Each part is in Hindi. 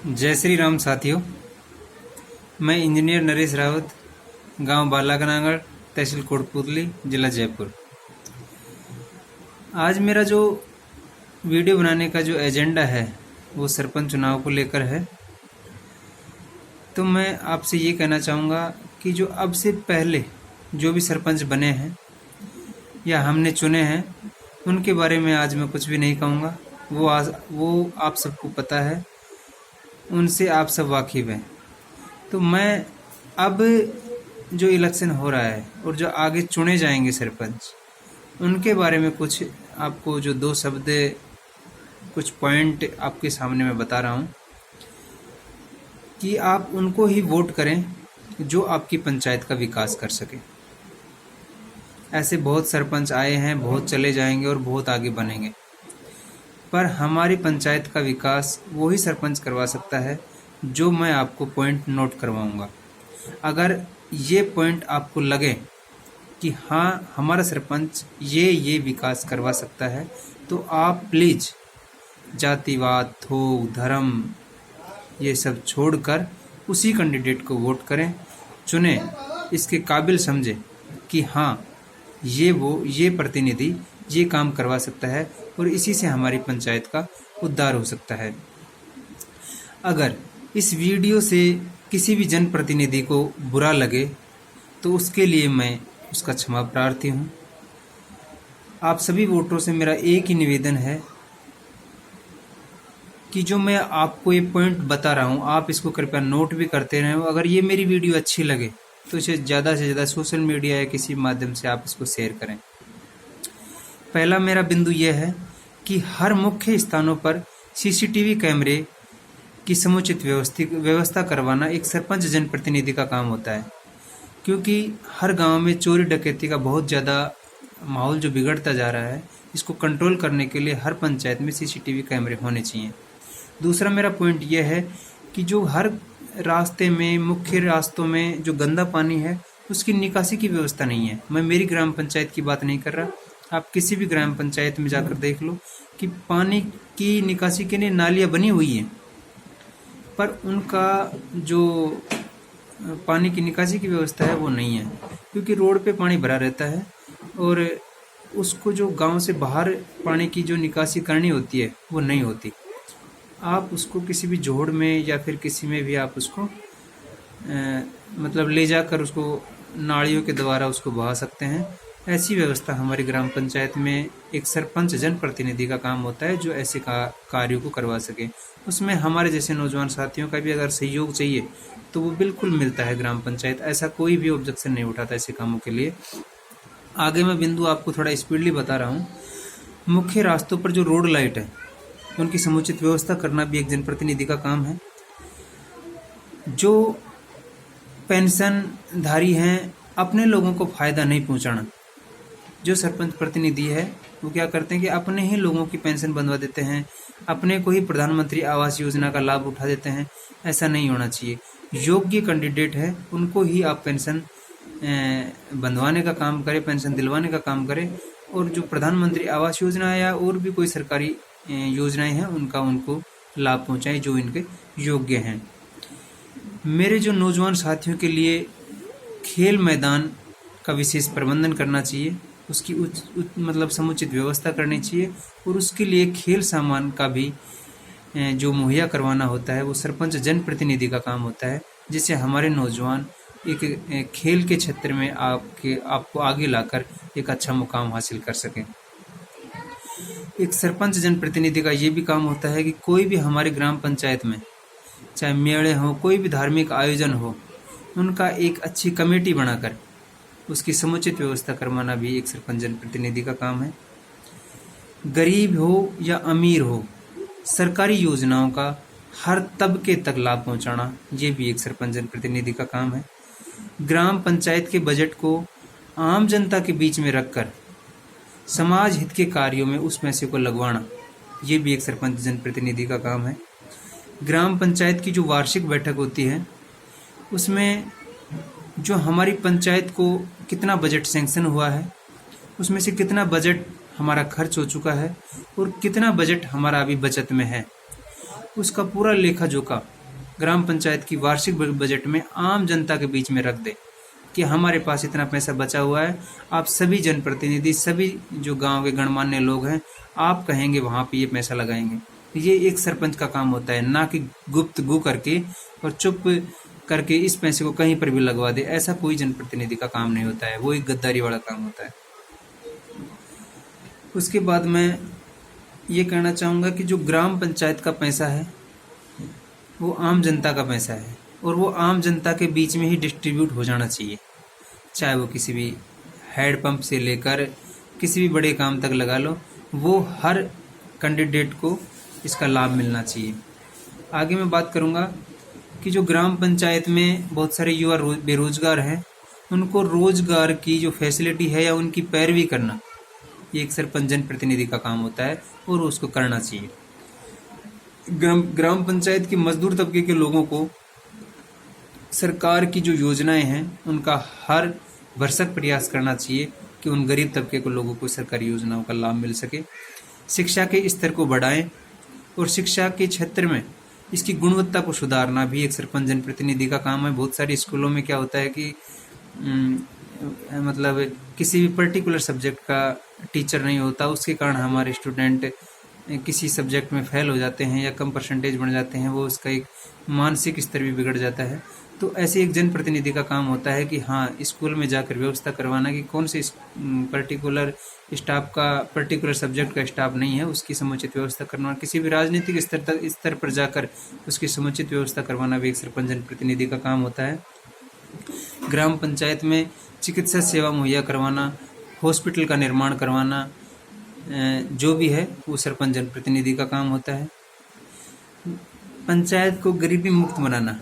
जय श्री राम साथियों। मैं इंजीनियर नरेश रावत, गांव बालाकनागढ़, तहसील कोटपुतली, जिला जयपुर। आज मेरा जो वीडियो बनाने का जो एजेंडा है वो सरपंच चुनाव को लेकर है। तो मैं आपसे ये कहना चाहूँगा कि जो अब से पहले जो भी सरपंच बने हैं या हमने चुने हैं उनके बारे में आज मैं कुछ भी नहीं कहूँगा। वो आप सबको पता है, उनसे आप सब वाकिफ़ हैं। तो मैं अब जो इलेक्शन हो रहा है और जो आगे चुने जाएंगे सरपंच, उनके बारे में कुछ आपको जो दो शब्द, कुछ पॉइंट आपके सामने मैं बता रहा हूँ कि आप उनको ही वोट करें जो आपकी पंचायत का विकास कर सके। ऐसे बहुत सरपंच आए हैं, बहुत चले जाएंगे और बहुत आगे बनेंगे, पर हमारी पंचायत का विकास वही सरपंच करवा सकता है जो मैं आपको पॉइंट नोट करवाऊंगा। अगर ये पॉइंट आपको लगे कि हाँ हमारा सरपंच ये विकास करवा सकता है, तो आप प्लीज़ जातिवाद, थोक, धर्म ये सब छोड़कर उसी कैंडिडेट को वोट करें, चुनें, इसके काबिल समझें कि हाँ ये प्रतिनिधि ये काम करवा सकता है और इसी से हमारी पंचायत का उद्धार हो सकता है। अगर इस वीडियो से किसी भी जनप्रतिनिधि को बुरा लगे तो उसके लिए मैं उसका क्षमा प्रार्थी हूँ। आप सभी वोटरों से मेरा एक ही निवेदन है कि जो मैं आपको ये पॉइंट बता रहा हूँ आप इसको कृपया नोट भी करते रहें। अगर ये मेरी वीडियो अच्छी लगे तो इसे ज़्यादा से ज़्यादा सोशल मीडिया या किसी माध्यम से आप इसको शेयर करें। पहला मेरा बिंदु यह है कि हर मुख्य स्थानों पर सीसीटीवी कैमरे की समुचित व्यवस्था करवाना एक सरपंच जनप्रतिनिधि का काम होता है, क्योंकि हर गांव में चोरी डकैती का बहुत ज़्यादा माहौल जो बिगड़ता जा रहा है, इसको कंट्रोल करने के लिए हर पंचायत में सीसीटीवी कैमरे होने चाहिए। दूसरा मेरा पॉइंट यह है कि जो हर रास्ते में, मुख्य रास्तों में जो गंदा पानी है उसकी निकासी की व्यवस्था नहीं है। मैं मेरी ग्राम पंचायत की बात नहीं कर रहा, आप किसी भी ग्राम पंचायत में जाकर देख लो कि पानी की निकासी के लिए नालियाँ बनी हुई हैं, पर उनका जो पानी की निकासी की व्यवस्था है वो नहीं है, क्योंकि रोड पे पानी भरा रहता है और उसको जो गांव से बाहर पानी की जो निकासी करनी होती है वो नहीं होती। आप उसको किसी भी जोड़ में या फिर किसी में भी आप उसको मतलब ले जाकर उसको नालियों के द्वारा उसको बहा सकते हैं। ऐसी व्यवस्था हमारी ग्राम पंचायत में एक सरपंच जनप्रतिनिधि का काम होता है जो ऐसे कार्यों को करवा सके। उसमें हमारे जैसे नौजवान साथियों का भी अगर सहयोग चाहिए तो वो बिल्कुल मिलता है ग्राम पंचायत, ऐसा कोई भी ऑब्जेक्शन नहीं उठाता ऐसे कामों के लिए। आगे मैं बिंदु आपको थोड़ा स्पीडली बता रहा हूँ। मुख्य रास्तों पर जो रोड लाइट है उनकी समुचित व्यवस्था करना भी एक जनप्रतिनिधि का काम है। जो पेंशनधारी हैं अपने लोगों को फ़ायदा नहीं पहुंचाना। जो सरपंच प्रतिनिधि है वो क्या करते हैं कि अपने ही लोगों की पेंशन बंधवा देते हैं, अपने को ही प्रधानमंत्री आवास योजना का लाभ उठा देते हैं। ऐसा नहीं होना चाहिए। योग्य कैंडिडेट है उनको ही आप पेंशन बंधवाने का काम करें, पेंशन दिलवाने का काम करें, और जो प्रधानमंत्री आवास योजना या और भी कोई सरकारी योजनाएं हैं उनको लाभ पहुंचाएं जो इनके योग्य हैं। मेरे जो नौजवान साथियों के लिए खेल मैदान का विशेष प्रबंधन करना चाहिए, उसकी मतलब समुचित व्यवस्था करनी चाहिए, और उसके लिए खेल सामान का भी जो मुहैया करवाना होता है वो सरपंच जनप्रतिनिधि का काम होता है, जिससे हमारे नौजवान एक खेल के क्षेत्र में आपको आगे लाकर एक अच्छा मुकाम हासिल कर सकें। एक सरपंच जनप्रतिनिधि का ये भी काम होता है कि कोई भी हमारे ग्राम पंचायत में चाहे मेले हो, कोई भी धार्मिक आयोजन हो, उनका एक अच्छी कमेटी बनाकर उसकी समुचित व्यवस्था करवाना भी एक सरपंच जनप्रतिनिधि का काम है। गरीब हो या अमीर हो, सरकारी योजनाओं का हर तबके तक लाभ पहुंचाना ये भी एक सरपंच जनप्रतिनिधि का काम है। ग्राम पंचायत के बजट को आम जनता के बीच में रखकर समाज हित के कार्यों में उस पैसे को लगवाना ये भी एक सरपंच जनप्रतिनिधि का काम है। ग्राम पंचायत की जो वार्षिक बैठक होती है उसमें जो हमारी पंचायत को कितना बजट सैंक्शन हुआ है, उसमें से कितना बजट हमारा खर्च हो चुका है और कितना बजट हमारा अभी बचत में है, उसका पूरा लेखा जोखा ग्राम पंचायत की वार्षिक बजट में आम जनता के बीच में रख दे कि हमारे पास इतना पैसा बचा हुआ है, आप सभी जनप्रतिनिधि, सभी जो गांव के गणमान्य लोग हैं, आप कहेंगे वहाँ पे ये पैसा लगाएंगे। ये एक सरपंच का काम होता है, ना कि गुप्त गु करके और चुप करके इस पैसे को कहीं पर भी लगवा दे। ऐसा कोई जनप्रतिनिधि का काम नहीं होता है, वो एक गद्दारी वाला काम होता है। उसके बाद मैं ये कहना चाहूँगा कि जो ग्राम पंचायत का पैसा है वो आम जनता का पैसा है और वो आम जनता के बीच में ही डिस्ट्रीब्यूट हो जाना चाहिए। चाहे वो किसी भी हेड पंप से लेकर किसी भी बड़े काम तक लगा लो, वो हर कैंडिडेट को इसका लाभ मिलना चाहिए। आगे मैं बात करूँगा कि जो ग्राम पंचायत में बहुत सारे युवा बेरोजगार हैं, उनको रोजगार की जो फैसिलिटी है या उनकी पैरवी करना, ये एक सरपंच जनप्रतिनिधि का काम होता है और उसको करना चाहिए। ग्राम पंचायत की मजदूर तबके के लोगों को सरकार की जो योजनाएं हैं उनका हर भरसक प्रयास करना चाहिए कि उन गरीब तबके के लोगों को सरकारी योजनाओं का लाभ मिल सके। शिक्षा के स्तर को बढ़ाएं और शिक्षा के क्षेत्र में इसकी गुणवत्ता को सुधारना भी एक सरपंच जनप्रतिनिधि का काम है। बहुत सारे स्कूलों में क्या होता है कि मतलब किसी भी पर्टिकुलर सब्जेक्ट का टीचर नहीं होता, उसके कारण हमारे स्टूडेंट किसी सब्जेक्ट में फेल हो जाते हैं या कम परसेंटेज बन जाते हैं, वो उसका एक मानसिक स्तर भी बिगड़ जाता है। तो ऐसे एक जनप्रतिनिधि का काम होता है कि हाँ, स्कूल में जाकर व्यवस्था करवाना कि कौन से पर्टिकुलर स्टाफ का, पर्टिकुलर सब्जेक्ट का स्टाफ नहीं है, उसकी समुचित व्यवस्था करवाना। किसी भी राजनीतिक स्तर पर जाकर उसकी समुचित व्यवस्था करवाना भी एक सरपंच जनप्रतिनिधि का काम होता है। ग्राम पंचायत में चिकित्सा सेवा मुहैया करवाना, हॉस्पिटल का निर्माण करवाना, जो भी है वो सरपंच जनप्रतिनिधि का काम होता है। पंचायत को गरीबी मुक्त बनाना,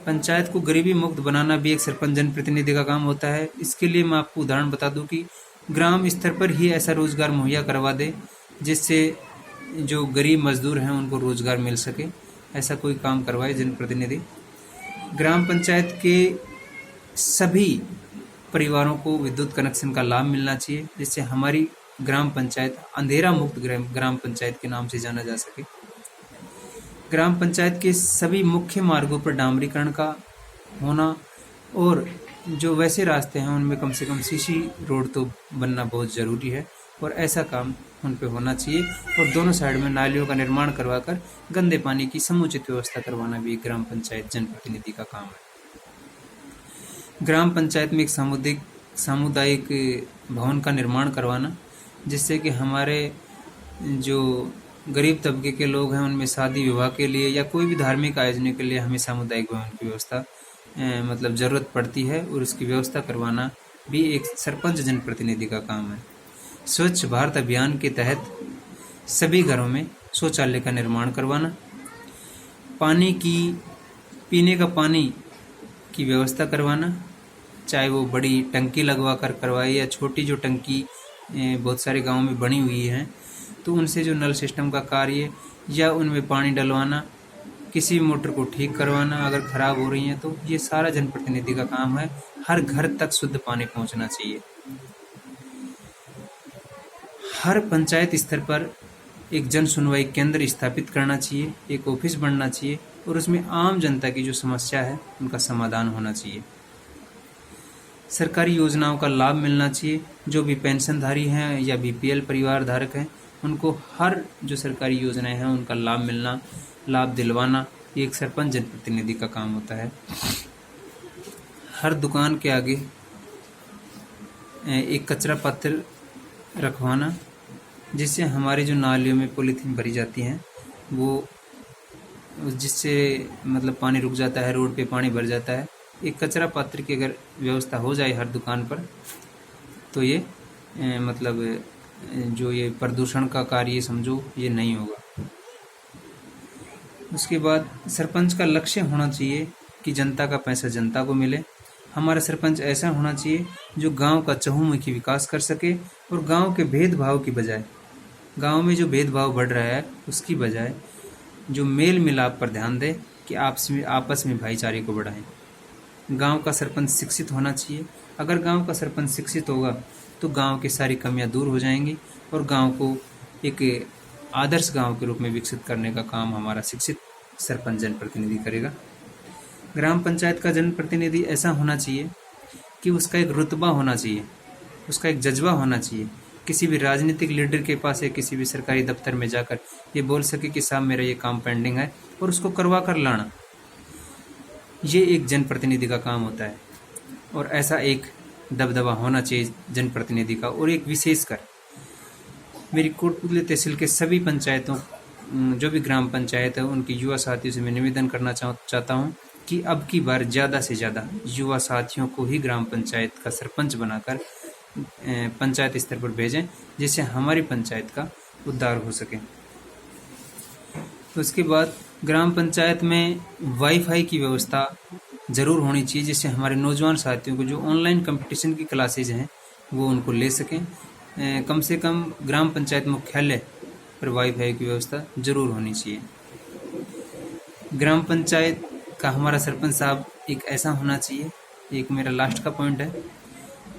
पंचायत को गरीबी मुक्त बनाना भी एक सरपंच जनप्रतिनिधि का काम होता है। इसके लिए मैं आपको उदाहरण बता दूं कि ग्राम स्तर पर ही ऐसा रोजगार मुहैया करवा दे जिससे जो गरीब मजदूर हैं उनको रोजगार मिल सके, ऐसा कोई काम करवाए जनप्रतिनिधि। ग्राम पंचायत के सभी परिवारों को विद्युत कनेक्शन का लाभ मिलना चाहिए, जिससे हमारी ग्राम पंचायत अंधेरा मुक्त ग्राम पंचायत के नाम से जाना जा सके। ग्राम पंचायत के सभी मुख्य मार्गों पर डामरीकरण का होना और जो वैसे रास्ते हैं उनमें कम से कम सीसी रोड तो बनना बहुत ज़रूरी है और ऐसा काम उन पे होना चाहिए। और दोनों साइड में नालियों का निर्माण करवाकर गंदे पानी की समुचित व्यवस्था करवाना भी ग्राम पंचायत जनप्रतिनिधि का काम है। ग्राम पंचायत में एक सामुदायिक भवन का निर्माण करवाना, जिससे कि हमारे जो गरीब तबके के लोग हैं उनमें शादी विवाह के लिए या कोई भी धार्मिक आयोजन के लिए हमें सामुदायिक भवन की व्यवस्था मतलब ज़रूरत पड़ती है और उसकी व्यवस्था करवाना भी एक सरपंच जनप्रतिनिधि का काम है। स्वच्छ भारत अभियान के तहत सभी घरों में शौचालय का निर्माण करवाना, पानी की पीने का पानी की व्यवस्था करवाना, चाहे वो बड़ी टंकी लगवा कर करवाए या छोटी जो टंकी बहुत सारे गांवों में बनी हुई हैं तो उनसे जो नल सिस्टम का कार्य या उनमें पानी डलवाना, किसी भी मोटर को ठीक करवाना अगर ख़राब हो रही हैं तो ये सारा जनप्रतिनिधि का काम है। हर घर तक शुद्ध पानी पहुंचना चाहिए। हर पंचायत स्तर पर एक जन सुनवाई केंद्र स्थापित करना चाहिए, एक ऑफिस बनना चाहिए और उसमें आम जनता की जो समस्या है उनका समाधान होना चाहिए। सरकारी योजनाओं का लाभ मिलना चाहिए। जो भी पेंशनधारी हैं या बीपीएल परिवार धारक हैं उनको हर जो सरकारी योजनाएं हैं उनका लाभ दिलवाना ये एक सरपंच जनप्रतिनिधि का काम होता है। हर दुकान के आगे एक कचरा पात्र रखवाना, जिससे हमारे जो नालियों में पॉलीथीन भरी जाती हैं वो, जिससे मतलब पानी रुक जाता है, रोड पे पानी भर जाता है। एक कचरा पात्र की अगर व्यवस्था हो जाए हर दुकान पर तो ये मतलब जो ये प्रदूषण का कार्य समझो ये नहीं होगा। उसके बाद सरपंच का लक्ष्य होना चाहिए कि जनता का पैसा जनता को मिले। हमारा सरपंच ऐसा होना चाहिए जो गांव का चहुमुखी विकास कर सके और गांव के भेदभाव की बजाय, गांव में जो भेदभाव बढ़ रहा है उसकी बजाय जो मेल मिलाप पर ध्यान दे कि आपस में भाईचारे को बढ़ाएं। गांव का सरपंच शिक्षित होना चाहिए। अगर गांव का सरपंच शिक्षित होगा तो गांव की सारी कमियां दूर हो जाएंगी और गांव को एक आदर्श गांव के रूप में विकसित करने का काम हमारा शिक्षित सरपंच जनप्रतिनिधि करेगा। ग्राम पंचायत का जनप्रतिनिधि ऐसा होना चाहिए कि उसका एक रुतबा होना चाहिए, उसका एक जज्बा होना चाहिए। किसी भी राजनीतिक लीडर के पास या किसी भी सरकारी दफ्तर में जाकर ये बोल सके कि साहब मेरा ये काम पेंडिंग है, और उसको करवा कर लाना, ये एक जनप्रतिनिधि का काम होता है। और ऐसा एक दबदबा होना चाहिए जनप्रतिनिधि का। और एक विशेषकर मेरी कोटपुतली तहसील के सभी पंचायतों, जो भी ग्राम पंचायत है, उनके युवा साथियों से मैं निवेदन करना चाहता हूँ कि अब की बार ज़्यादा से ज़्यादा युवा साथियों को ही ग्राम पंचायत का सरपंच बनाकर पंचायत स्तर पर भेजें, जिससे हमारी पंचायत का उद्धार हो सके। तो उसके बाद ग्राम पंचायत में वाईफाई की व्यवस्था ज़रूर होनी चाहिए, जिससे हमारे नौजवान साथियों को जो ऑनलाइन कंपटीशन की क्लासेज हैं वो उनको ले सकें। कम से कम ग्राम पंचायत मुख्यालय पर वाईफाई की व्यवस्था ज़रूर होनी चाहिए। ग्राम पंचायत का हमारा सरपंच साहब एक ऐसा होना चाहिए, एक मेरा लास्ट का पॉइंट है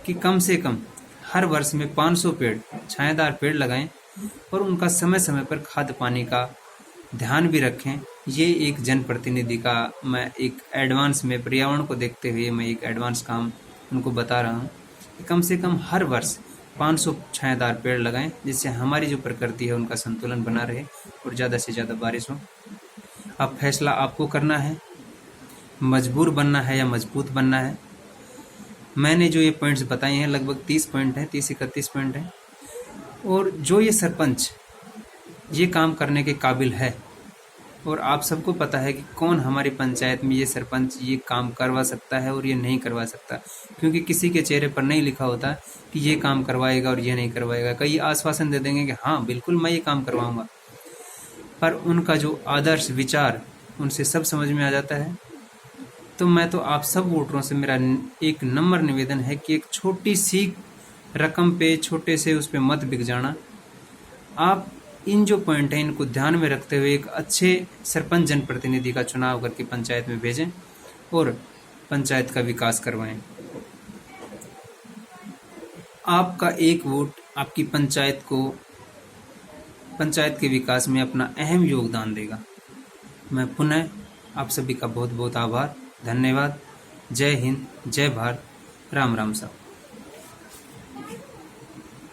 कि कम से कम हर वर्ष में 500 पेड़, छायादार पेड़ लगाएं और उनका समय समय पर खाद पानी का ध्यान भी रखें। ये एक जनप्रतिनिधि का मैं एक एडवांस में, पर्यावरण को देखते हुए मैं एक एडवांस काम उनको बता रहा हूँ कि कम से कम हर वर्ष 500 छायादार पेड़ लगाएं, जिससे हमारी जो प्रकृति है उनका संतुलन बना रहे और ज़्यादा से ज़्यादा बारिश हो। अब फैसला आपको करना है, मजबूर बनना है या मजबूत बनना है। मैंने जो ये पॉइंट्स बताए हैं लगभग 30 पॉइंट हैं, 30-31 पॉइंट हैं। और जो ये सरपंच ये काम करने के काबिल है, और आप सबको पता है कि कौन हमारी पंचायत में ये सरपंच ये काम करवा सकता है और ये नहीं करवा सकता, क्योंकि किसी के चेहरे पर नहीं लिखा होता कि ये काम करवाएगा और ये नहीं करवाएगा। कई आश्वासन दे देंगे कि हाँ बिल्कुल मैं ये काम करवाऊंगा, पर उनका जो आदर्श विचार उनसे सब समझ में आ जाता है। तो मैं तो आप सब वोटरों से मेरा एक नम्र निवेदन है कि एक छोटी सी रकम पे, छोटे से उस पे मत बिक जाना। आप इन जो पॉइंट हैं इनको ध्यान में रखते हुए एक अच्छे सरपंच जनप्रतिनिधि का चुनाव करके पंचायत में भेजें और पंचायत का विकास करवाएं। आपका एक वोट आपकी पंचायत के विकास में अपना अहम योगदान देगा। मैं पुनः आप सभी का बहुत बहुत आभार, धन्यवाद। जय हिंद, जय भारत, राम राम साहब।